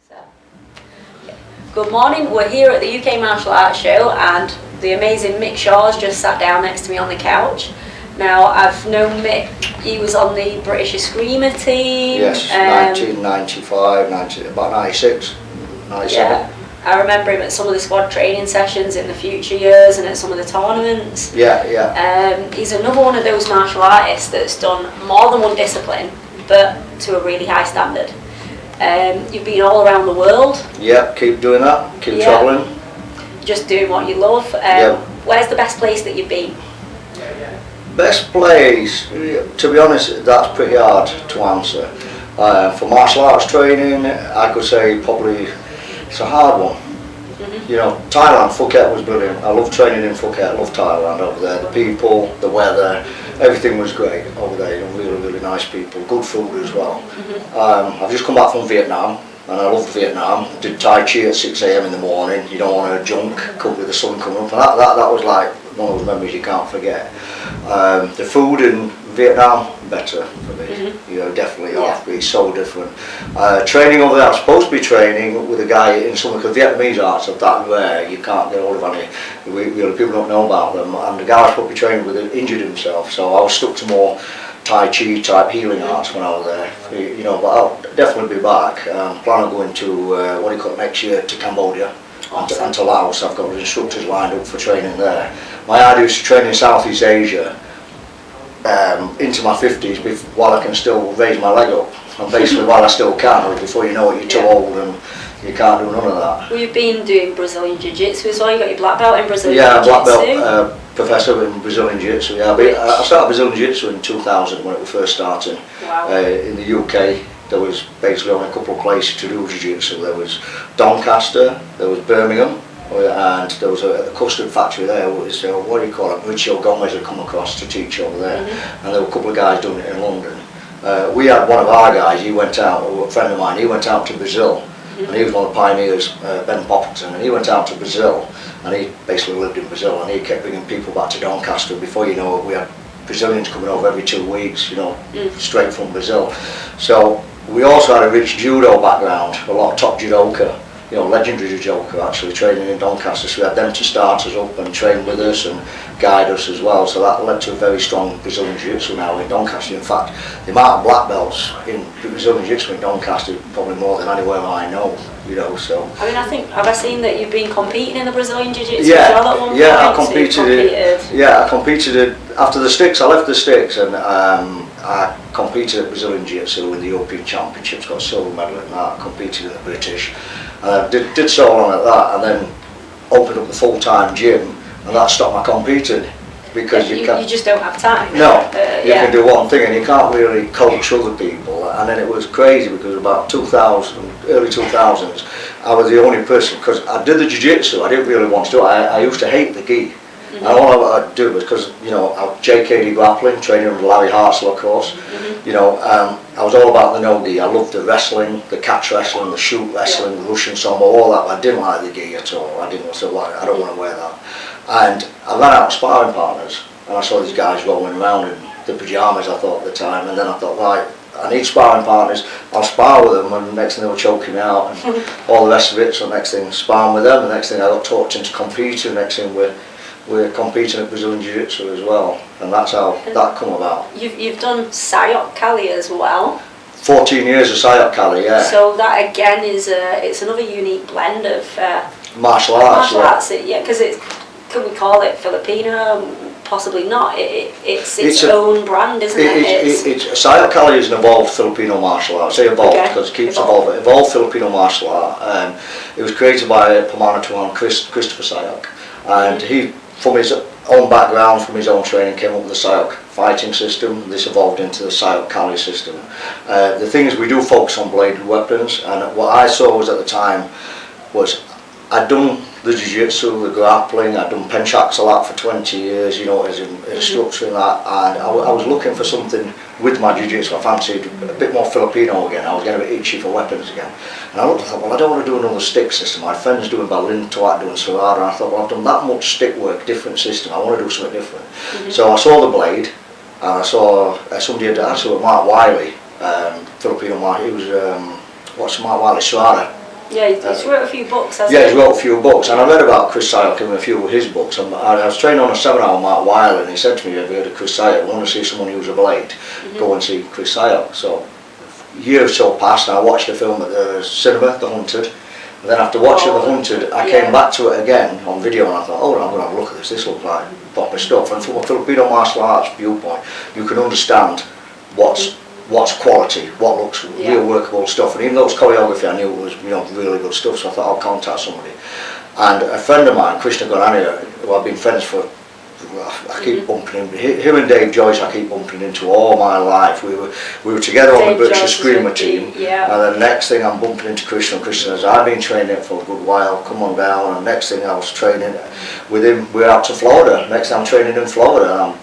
So, good morning, we're here at the UK Martial Arts Show and the amazing Mick Shaw's just sat down next to me on the couch. Now, I've known Mick, he was on the British Eskrima team. Yes, 1995, about 96, 97. Yeah, I remember him at some of the squad training sessions in the future years and at some of the tournaments. Yeah. He's another one of those martial artists that's done more than one discipline, but to a really high standard. You've been all around the world. Yeah, keep doing that, keep travelling. Just doing what you love. Where's the best place that you've been? Best place, to be honest, that's pretty hard to answer. For martial arts training, I could say probably it's a hard one. You know, Thailand, Phuket was brilliant. I love training in Phuket, I love Thailand over there. The people, the weather, everything was great over there. You know, really, really nice people, good food as well. I've just come back from Vietnam and I loved Vietnam. Did Tai Chi at 6 AM in the morning. You don't want to junk, cook with the sun coming up. And that was like one of those memories you can't forget. The food in Vietnam, better for me. You know, definitely off. It's so different. Training over there, I'm supposed to be training with a guy in some of the Vietnamese arts are that rare, you can't get hold of any. People don't know about them. And the guy I was supposed to be training with injured himself, so I was stuck to more Tai Chi type healing arts when I was there. You know, but I'll definitely be back. Plan on going to next year to Cambodia. Awesome. And to Laos. I've got instructors lined up for training there. My idea is to train in Southeast Asia into my 50s while I can still raise my leg up. And basically while I still can, before you know it, you're too old and you can't do none of that. Well, you've been doing Brazilian jiu-jitsu as well. You got your black belt in Brazilian jiu-jitsu. Yeah, black belt professor in Brazilian jiu-jitsu. Yeah, I started Brazilian jiu-jitsu in 2000 when it was first starting. Wow. In the UK. There was basically only a couple of places to do jiu-jitsu. There was Doncaster, there was Birmingham, and there was a custard factory there. What do you call it? Mauricio Gomez had come across to teach over there, and there were a couple of guys doing it in London. We had one of our guys. He went out, a friend of mine. He went out to Brazil, and he was one of the pioneers, Ben Poppleton, and he went out to Brazil, and he basically lived in Brazil, and he kept bringing people back to Doncaster. Before you know it, we had Brazilians coming over every 2 weeks, you know, straight from Brazil. So we also had a rich judo background, a lot of top judoka, you know, legendary judoka actually training in Doncaster, so we had them to start us up and train with us and guide us as well, so that led to a very strong Brazilian jiu-jitsu now in Doncaster. In fact, the amount of black belts in Brazilian jiu-jitsu in Doncaster is probably more than anywhere I know, you know, so. I mean, have I seen that you've been competing in the Brazilian jiu-jitsu Yeah, at one point? I competed after the sticks. I left the sticks and I competed at Brazilian Jiu-Jitsu in the European Championships, got a silver medal in that, competed in the British. Did so long at that and then opened up the full-time gym and that stopped my competing because you just don't have time. No, you can do one thing and you can't really coach other people. And then it was crazy because about 2000, early 2000s, I was the only person, because I did the Jiu-Jitsu, I didn't really want to do it, I used to hate the gi. And all I'd do was because, you know, I was JKD grappling, training under Larry Hartzell, of course. You know, I was all about the no-gi. I loved the wrestling, the catch wrestling, the shoot wrestling, the Russian sambo, all that. But I didn't like the gi at all. I don't want to wear that. And I ran out of sparring partners, and I saw these guys rolling around in the pyjamas, I thought at the time. And then I thought, right, I need sparring partners. I'll spar with them, and the next thing they were choking me out, and all the rest of it. So the next thing, sparring with them. The next thing, I got talked into competing. The next thing, we're competing at Brazilian Jiu-Jitsu as well, and that's how that come about. You've done Sayok Kali as well. 14 years of Sayok Kali, yeah. So that again is it's another unique blend of martial arts. Yeah, because can we call it Filipino? Possibly not. It's its own brand, isn't it? Sayok Kali is an evolved Filipino martial art. I say evolved because it keeps evolving. Evolved Filipino martial art. It was created by Pamanatuan Christopher Sayok, and he, from his own background, from his own training, came up with the Sayok fighting system. This evolved into the Sayok Kali system. The thing is, we do focus on bladed weapons, and what I saw was at the time was I'd done the jiu-jitsu, the grappling, I'd done penchaks a lot for 20 years, you know, as instructor and that, and I was looking for something with my jiu-jitsu. I fancied a bit more Filipino again. I was getting a bit itchy for weapons again. And I thought, well, I don't want to do another stick system. I had friends doing Berlin Tuat, doing Sarada, and I thought, well, I've done that much stick work, different system, I want to do something different. So I saw the blade, and I saw somebody had Mark Wiley, Filipino Mark, he was, what's Mark Wiley, Sarada Yeah, he's wrote a few books, hasn't Yeah, he? he's wrote a few books, and I read about Chris Syok in a few of his books. And I was training on a seminar with Mark Wiley, and he said to me, have you heard of Chris Syok? I want to see someone use a blade. Go and see Chris Syok. So years or so passed, and I watched the film at the cinema, The Hunted. And then after watching The Hunted, I came back to it again on video, and I thought, oh, I'm going to have a look at this. This looks like proper stuff. And from a Filipino martial arts viewpoint, you can understand what's quality, what looks real workable stuff. And even though it's choreography, I knew it was really good stuff. So I thought I'll contact somebody. And a friend of mine, Krishna Gonania, who I've been friends for, I keep bumping into him and Dave Joyce. I keep bumping into all my life. We were together on the British Eskrima team, and then next thing I'm bumping into Krishna. And Krishna says, I've been training for a good while. Come on down. And next thing I was training with him. We're out to Florida. Next I'm training in Florida. And I'm,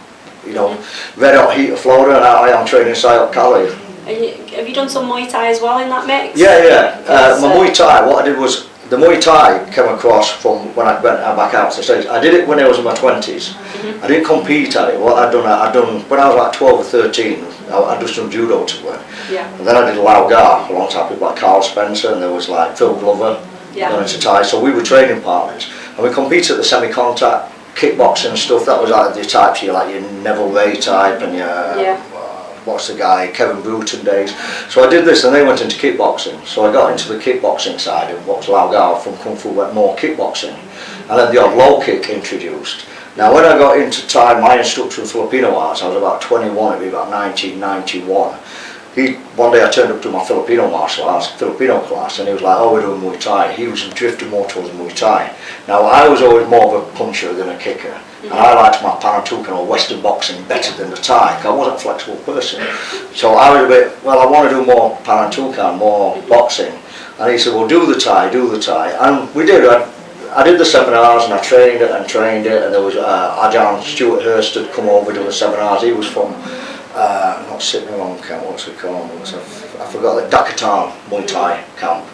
red hot heat of Florida, and I am training Syok Cali. And have you done some Muay Thai as well in that mix? Yeah. My Muay Thai. What I did was, the Muay Thai came across from when I went back out to the States. I did it when I was in my 20s. I didn't compete at it. What I'd done when I was like 12 or 13, I'd done some judo to learn. And then I did Lao Gar alongside people like Carl Spencer, and there was like Phil Glover going into Thai. So we were training partners, and we competed at the semi-contact kickboxing and stuff. That was like the types you like your Neville Ray type and your what's the guy, Kevin Bruton days. So I did this, and they went into kickboxing. So I got into the kickboxing side of what's Lao Gar. From Kung Fu went more kickboxing, and then the odd low kick introduced. Now when I got into Thai, my instructor in Filipino arts, I was about 21, it'd be about 1991. One day I turned up to my Filipino martial arts, Filipino class, and he was like, oh, we're doing Muay Thai. He was drifting more towards Muay Thai. Now I was always more of a puncher than a kicker. And I liked my Panantukan or Western boxing better than the Thai, because I wasn't a flexible person. So I was a bit, well, I want to do more Panantukan, more boxing. And he said, well, do the Thai. And we did. I did the seminars, and I trained it, and there was Ajahn Stuart Hurst had come over doing the seminars. He was from, not sitting along camp, what's it called? I forgot, the Dakatan Muay Thai camp.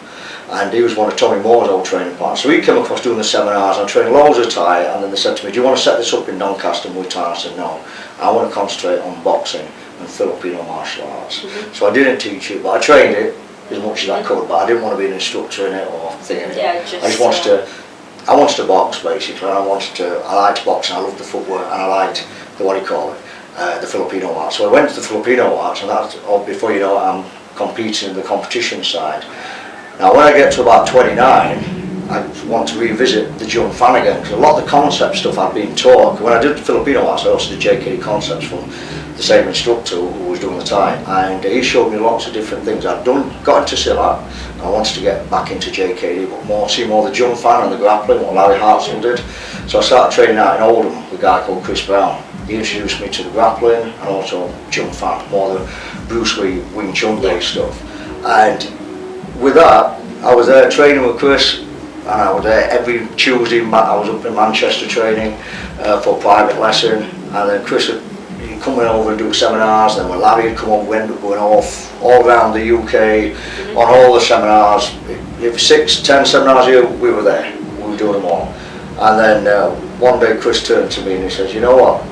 And he was one of Tommy Moore's old training partners. So he came across doing the seminars, and I trained loads of Thai, and then they said to me, do you want to set this up in Doncaster Muay Thai? I said, no, I want to concentrate on boxing and Filipino martial arts. So I didn't teach it, but I trained it as much as I could, but I didn't want to be an instructor in it or thing in it. I just wanted to box basically, and I liked boxing, I loved the footwork, and I liked the Filipino arts. So I went to the Filipino arts, and that's, before you know it, I'm competing in the competition side. Now when I get to about 29, I want to revisit the Jung Fan again, because a lot of the concept stuff I've been taught. When I did the Filipino arts, I also did JKD concepts from the same instructor who was doing the Thai, and he showed me lots of different things. Got into Silat, and I wanted to get back into JKD, but see more the Jung Fan and the grappling, what Larry Hartzell did. So I started training out in Oldham with a guy called Chris Brown. He introduced me to the grappling and also Jung Fan, more the Bruce Lee Wing Chun based stuff. And with that, I was there training with Chris, and I was there every Tuesday. I was up in Manchester training for a private lesson, and then Chris would come over and do seminars, and then when Larry had come over, we ended up going off all around the UK on all the seminars. If 6, 10 seminars a year, we were there, we were doing them all. And then one day Chris turned to me and he says, you know what?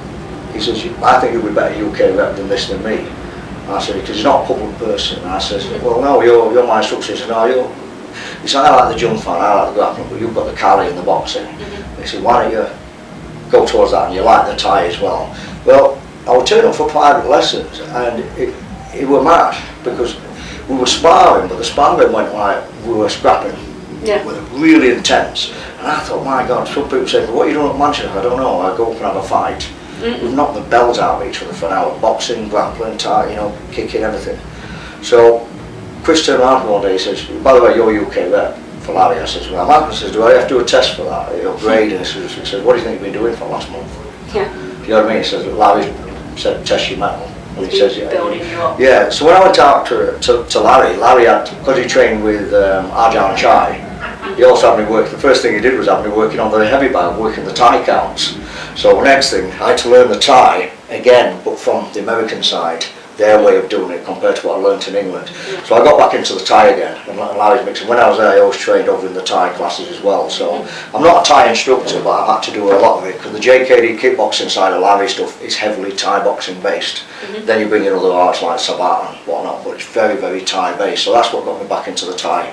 He says, I think you'll be better UK rep than this than me. I said, because you're not a public person. And I said, well, no, you're my instructor. He said, no, he said, I like the jump fan, I like the grappling, but you've got the Cali and the boxing. He said, why don't you go towards that, and you like the Thai as well. Well, I would turn up for private lessons, and it were mad, because we were sparring, but the sparring went like we were scrapping. It was really intense. And I thought, my God, some people say, what are you doing at Manchester? I don't know, I go up and have a fight. We've knocked the bells out of each other for an hour, boxing, grappling, Thai, kicking, everything. So Chris turned around one day, he says, by the way, you're UK rep for Larry. I says, well, I'm happy. He says, do I have to do a test for that? Grade? And he says, what do you think you've been doing for last month? You know what I mean? He says, Larry said, test your metal. And he says, building you up. Yeah, so when I went out to Larry had, because he trained with Arjan Chai, he also had me work, the first thing he did was have me working on the heavy bag, working the Thai counts. So next thing, I had to learn the Thai again, but from the American side, their way of doing it compared to what I learnt in England. So I got back into the Thai again, and Larry's mixing. When I was there, I always trained over in the Thai classes as well. So I'm not a Thai instructor, but I've had to do a lot of it, because the JKD kickboxing side of Larry stuff is heavily Thai boxing based. Then you bring in other arts like Sabat and whatnot, but it's very, very Thai based. So that's what got me back into the Thai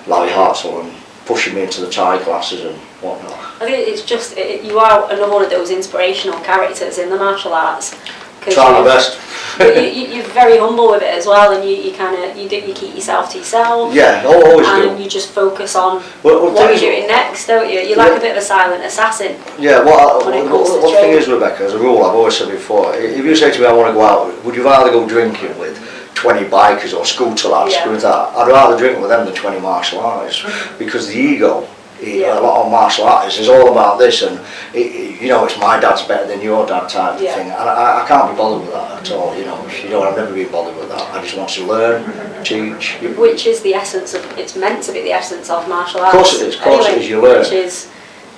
Larry Hartzell and pushing me into the Thai classes and whatnot. I think it's just, you are another one of those inspirational characters in the martial arts. Try my best. You're very humble with it as well, and you keep yourself to yourself. Yeah, always do. And you just focus on what you're doing next, don't you? You're like a bit of a silent assassin. Yeah, what the thing is, Rebecca, as a rule, I've always said before, if you say to me I want to go out, would you rather go drinking with 20 bikers or scooter lads? Yeah. With that, I'd rather drink with them than 20 martial artists, because the ego, Yeah. a lot of martial artists is all about this, and it's my dad's better than your dad type of thing, and I can't be bothered with that at all. I've never been bothered with that. I just want to learn, teach. Which is the essence of, it's meant to be the essence of martial arts. Of course it is, it is, you learn. Which is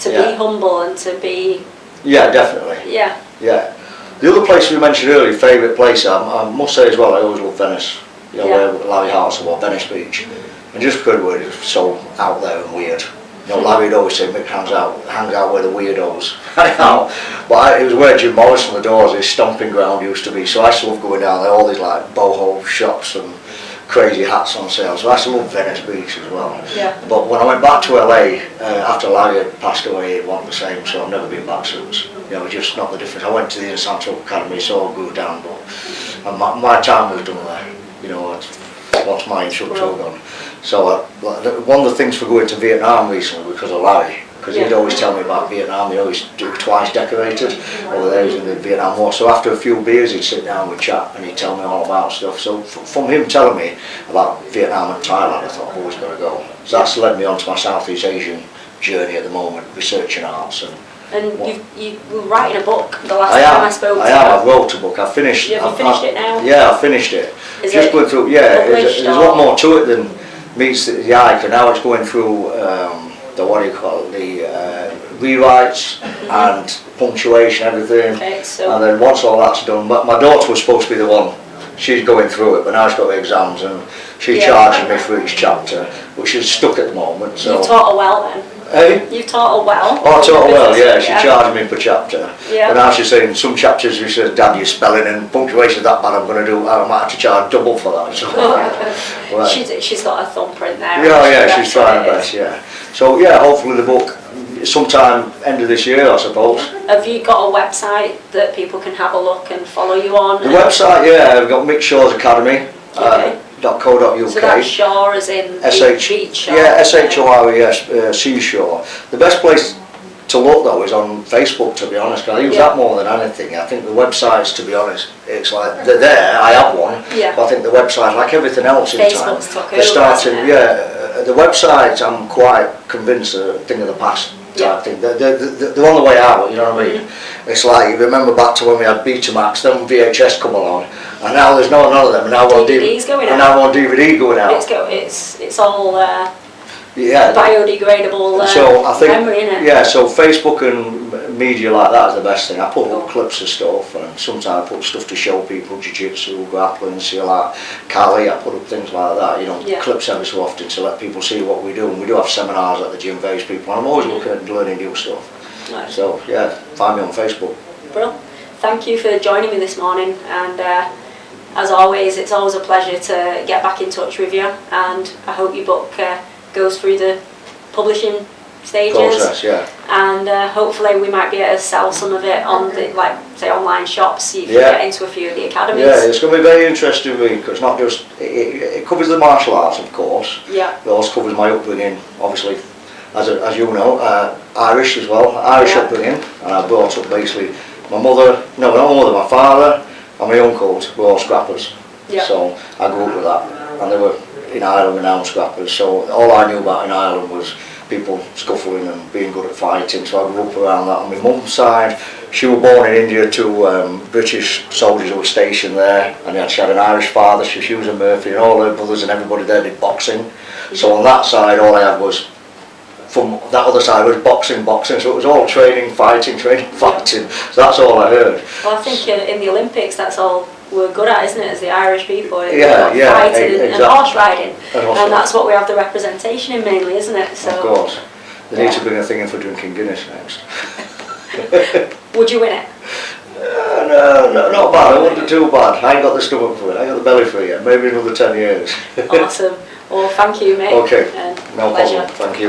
to be humble and to be... Yeah, definitely. Yeah. Yeah. The other place we mentioned earlier, favourite place, I must say as well, I always love Venice. Where Larry Hartzell or Venice Beach. And just because we're just so out there and weird. Larry would always say Mick hangs out where the weirdos hang out. But it was where Jim Morrison, the Doors, his stomping ground used to be. So I used to love going down there, all these like boho shops and crazy hats on sale. So I used to love Venice Beach as well. Yeah. But when I went back to LA, after Larry had passed away, it wasn't the same, so I've never been back since. Just not the difference. I went to the Insanto Academy, so all grew down, but my time was done there. Once my instructor was gone. So one of the things for going to Vietnam recently, because of Larry, because he'd always tell me about Vietnam, he always twice decorated over there in the Vietnam War. So after a few beers he'd sit down with chat and he'd tell me all about stuff. So from him telling me about Vietnam and Thailand, I thought I've always got to go. So that's led me on to my Southeast Asian journey at the moment, researching arts. And you were writing a book the last time I spoke to you. I wrote a book. I finished. Have you finished it now? Yeah, I finished it. Is just it going through. Yeah, there's a lot more to it than meets the eye. Because now it's going through the rewrites and punctuation, everything. Okay, so and then once all that's done, my daughter was supposed to be the one. She's going through it, but now she's got the exams and she's charging me for each chapter, but she's stuck at the moment. So. You taught her well then. Hey? You taught her well. Oh, I taught her well, yeah. She charged me per chapter. Yeah. But now she's saying some chapters she says, Dad, your spelling and punctuation that bad, I might have to charge double for that. So, well, she's got a thumbprint there. Yeah, she's trying her best, yeah. So yeah, hopefully the book sometime end of this year, I suppose. Have you got a website that people can have a look and follow you on? The website, yeah, I've got Mick Shaw's Academy. Okay. .co.uk. So that's Shaw as in beach Shaw? Yeah, SHORE, seashore. The best place to look though is on Facebook, to be honest, because I use that more than anything. I think the websites, to be honest, it's like, they're there, I have one, but I think the website, like everything else in time, they're starting, the websites I'm quite convinced are a thing of the past. Type thing. They're on the way out, you know what I mean? It's like, you remember back to when we had Betamax, then VHS come along, and now there's none of them, and now we're DVD's going out. And now we're DVD going out. It's all biodegradable so I think, memory, innit? Yeah, so Facebook and media like that is the best thing. I put up clips of stuff, and sometimes I put stuff to show people, jiu-jitsu, grappling, see like Cali, I put up things like that, clips every so often to let people see what we do. And we do have seminars at the gym, various people, and I'm always looking at learning new stuff. Nice. So yeah, find me on Facebook. Bro, thank you for joining me this morning, and as always, it's always a pleasure to get back in touch with you, and I hope your book goes through the publishing stages. Process, yeah. And hopefully we might be able to sell some of it on the, say, online shops, so you can get into a few of the academies. Yeah, it's going to be very interesting read, because it's not just, it covers the martial arts, of course. Yeah. It also covers my upbringing, obviously, as you know, Irish as well, Irish upbringing, and I brought up basically my mother, no, not my mother, my father and my uncles were all scrappers. Yeah. So I grew up with that, and they were in Ireland renowned scrappers, so all I knew about in Ireland was people scuffling and being good at fighting, so I grew up around that. On my mum's side, she was born in India to British soldiers who were stationed there, and she had an Irish father, she was a Murphy, and all her brothers and everybody there did boxing. So on that side, all I had was, from that other side was boxing, so it was all training, fighting, so that's all I heard. Well, I think in the Olympics that's all we're good at, isn't it, as the Irish people? Fighting exactly. and horse riding, and that's what we have the representation in mainly, isn't it? So, of course. They need to bring a thing in for drinking Guinness next. Would you win it? No, not bad, I wouldn't do too bad. I ain't got the stomach for it, I ain't got the belly for it yet, maybe another 10 years. Awesome. Well, thank you, mate. Okay. And No Pleasure. problem. Thank you.